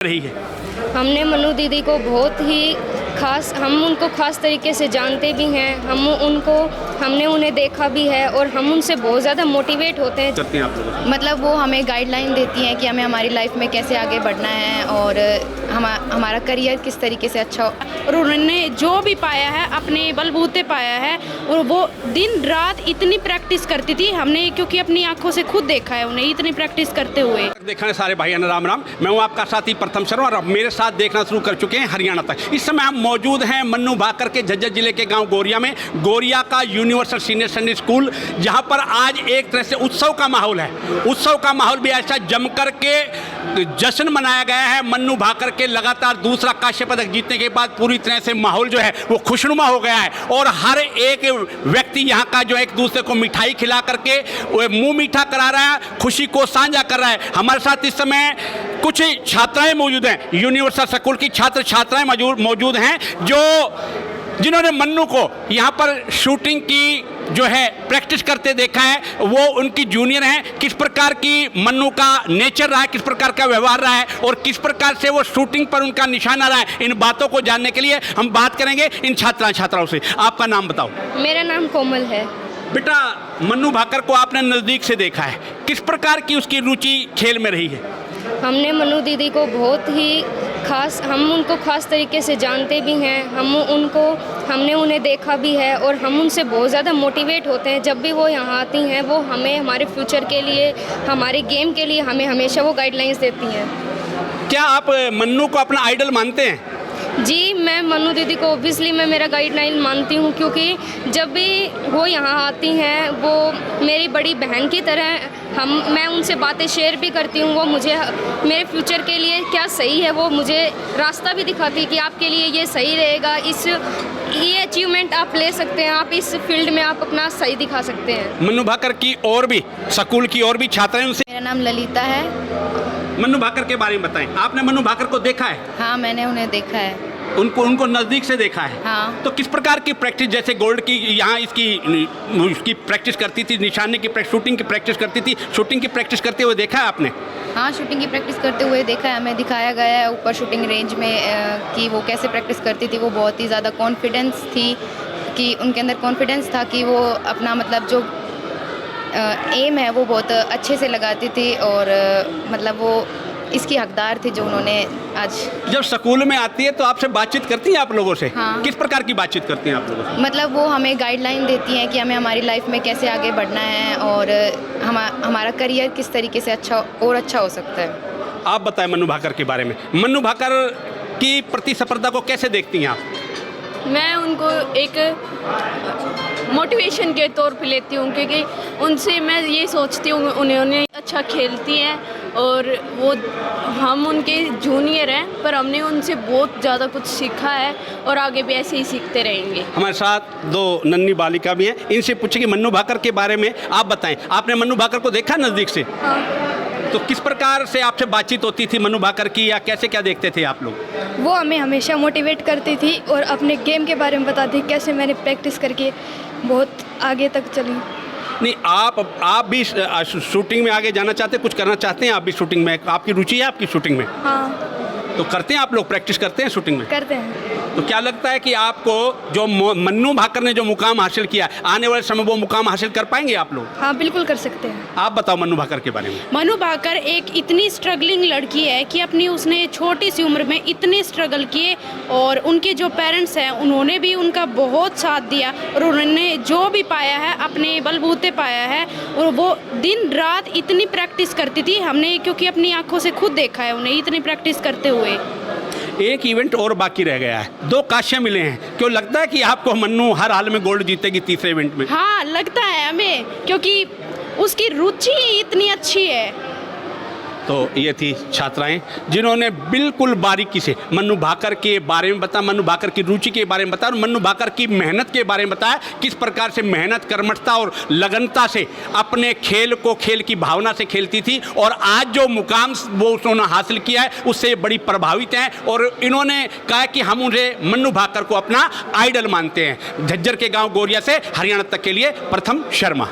रही है। हमने मनु दीदी को बहुत ही हम उनको खास तरीके से जानते भी हैं, हमने उन्हें देखा भी है और हम उनसे बहुत ज़्यादा मोटिवेट होते हैं। करते हैं आप लोग, मतलब वो हमें गाइडलाइन देती हैं कि हमें हमारी लाइफ में कैसे आगे बढ़ना है और हमारा करियर किस तरीके से अच्छा हो। और उन्होंने जो भी पाया है अपने बलबूते पाया है और वो दिन रात इतनी प्रैक्टिस करती थी। हमने क्योंकि अपनी आंखों से खुद देखा है उन्हें इतनी प्रैक्टिस करते हुए। देखा है सारे भाई, राम राम। मैं हूँ आपका साथी प्रथम शर्मा और अब मेरे साथ देखना शुरू कर चुके हैं हरियाणा तक। इस समय हम मौजूद हैं मन्नू भाकर के झज्जर जिले के गांव गोरिया में, गोरिया का यूनिवर्सल सीनियर सेकेंडरी स्कूल, जहां पर आज एक तरह से उत्सव का माहौल है। उत्सव का माहौल भी ऐसा जमकर के जश्न मनाया गया है। मन्नू भाकर के लगातार दूसरा कांस्य पदक जीतने के बाद पूरी तरह से माहौल जो है वो खुशनुमा हो गया है और हर एक व्यक्ति यहाँ का जो एक दूसरे को मिठाई खिला करके मुंह मीठा करा रहा है, खुशी को साझा कर रहा है। हमारे साथ इस समय कुछ छात्राएं मौजूद हैं, यूनिवर्सल स्कूल की छात्राएं मौजूद हैं जिन्होंने मन्नू को यहाँ पर शूटिंग की जो है प्रैक्टिस करते देखा है। वो उनकी जूनियर हैं। किस प्रकार की मन्नू का नेचर रहा है, किस प्रकार का व्यवहार रहा है और किस प्रकार से वो शूटिंग पर उनका निशाना रहा है, इन बातों को जानने के लिए हम बात करेंगे इन छात्राओं से। आपका नाम बताओ। मेरा नाम कोमल है। बेटा, मन्नू भाकर को आपने नज़दीक से देखा है, किस प्रकार की उसकी रुचि खेल में रही है? हमने मनु दीदी को बहुत ही हम उनको खास तरीके से जानते भी हैं, हमने उन्हें देखा भी है और हम उनसे बहुत ज़्यादा मोटिवेट होते हैं। जब भी वो यहाँ आती हैं वो हमें हमारे फ्यूचर के लिए, हमारे गेम के लिए हमें हमेशा वो गाइडलाइंस देती हैं। क्या आप मन्नू को अपना आइडल मानते हैं? जी, मैं मनु दीदी को ऑब्वियसली मैं मेरा गाइडलाइन मानती हूँ, क्योंकि जब भी वो यहाँ आती हैं वो मेरी बड़ी बहन की तरह मैं उनसे बातें शेयर भी करती हूँ। वो मुझे मेरे फ्यूचर के लिए क्या सही है वो मुझे रास्ता भी दिखाती है कि आपके लिए ये सही रहेगा, ये अचीवमेंट आप ले सकते हैं, आप इस फील्ड में आप अपना सही दिखा सकते हैं। मन्नू भाकर की और भी स्कूल की और भी छात्राएं उनसे। मेरा नाम ललिता है। मन्नू भाकर के बारे में बताएं। आपने मन्नू भाकर को देखा है? हाँ, मैंने उन्हें देखा है। उनको नज़दीक से देखा है? हाँ। तो किस प्रकार की प्रैक्टिस, जैसे गोल्ड की यहाँ उसकी प्रैक्टिस करती थी, निशाने की शूटिंग की प्रैक्टिस करती थी, शूटिंग की प्रैक्टिस करते हुए देखा है आपने? हाँ, शूटिंग की प्रैक्टिस करते हुए देखा है, हमें दिखाया गया है ऊपर शूटिंग रेंज में कि वो कैसे प्रैक्टिस करती थी। वो बहुत ही ज़्यादा कॉन्फिडेंस थी कि उनके अंदर कॉन्फिडेंस था कि वो अपना मतलब जो एम है वो बहुत अच्छे से लगाती थी और मतलब वो इसकी हकदार थी जो उन्होंने आज। जब स्कूल में आती है तो आपसे बातचीत करती हैं आप लोगों से? हाँ। किस प्रकार की बातचीत करती हैं आप लोगों से? मतलब वो हमें गाइडलाइन देती हैं कि हमें हमारी लाइफ में कैसे आगे बढ़ना है और हमारा करियर किस तरीके से अच्छा हो सकता है। आप बताएं मन्नू भाकर के बारे में। मन्नू भाकर की प्रतिस्पर्धा को कैसे देखती हैं आप? मैं उनको एक मोटिवेशन के तौर पे लेती हूँ, क्योंकि उनसे मैं ये सोचती हूँ उन्हें अच्छा खेलती हैं और हम उनके जूनियर हैं, पर हमने उनसे बहुत ज़्यादा कुछ सीखा है और आगे भी ऐसे ही सीखते रहेंगे। हमारे साथ दो नन्ही बालिका भी हैं, इनसे पूछेंगे मन्नू भाकर के बारे में। आप बताएं, आपने मन्नू भाकर को देखा नज़दीक से? हाँ। तो किस प्रकार से आपसे बातचीत होती थी मन्नू भाकर की, या कैसे क्या देखते थे आप लोग? वो हमें हमेशा मोटिवेट करती थी और अपने गेम के बारे में बताती, कैसे मैंने प्रैक्टिस करके बहुत आगे तक चली। नहीं, आप भी शूटिंग में आगे जाना चाहते हैं, कुछ करना चाहते हैं आप भी शूटिंग में? आपकी रुचि है आपकी शूटिंग में? हाँ। तो करते हैं आप लोग, प्रैक्टिस करते हैं शूटिंग में? करते हैं। तो क्या लगता है कि आपको जो मन्नू भाकर ने जो मुकाम हासिल किया, आने वाले समय वो मुकाम हासिल कर पाएंगे आप लोग? हाँ, बिल्कुल कर सकते हैं। आप बताओ मन्नू भाकर के बारे में। मन्नू भाकर एक इतनी स्ट्रगलिंग लड़की है कि उसने छोटी सी उम्र में इतने स्ट्रगल किए और उनके जो पेरेंट्स हैं उन्होंने भी उनका बहुत साथ दिया और उन्होंने जो भी पाया है अपने बलबूते पाया है और वो दिन रात इतनी प्रैक्टिस करती थी। हमने क्योंकि अपनी आंखों से खुद देखा है उन्हें इतनी प्रैक्टिस करते हुए। एक इवेंट और बाकी रह गया है, 2 कांस्य मिले हैं। क्यों लगता है कि आपको मन्नू हर हाल में गोल्ड जीतेगी तीसरे इवेंट में? हाँ, लगता है हमें, क्योंकि उसकी रुचि इतनी अच्छी है। तो ये थी छात्राएं जिन्होंने बिल्कुल बारीकी से मन्नू भाकर के बारे में बताया, मन्नू भाकर की रुचि के बारे में बताया और मन्नू भाकर की मेहनत के बारे में बताया, किस प्रकार से मेहनत, कर्मठता और लगनता से अपने खेल को खेल की भावना से खेलती थी और आज जो मुकाम वो उन्होंने हासिल किया है उससे बड़ी प्रभावित हैं और इन्होंने कहा कि हम उन्हें मन्नू भाकर को अपना आइडल मानते हैं। झज्जर के गाँव गोरिया से हरियाणा तक के लिए प्रथम शर्मा।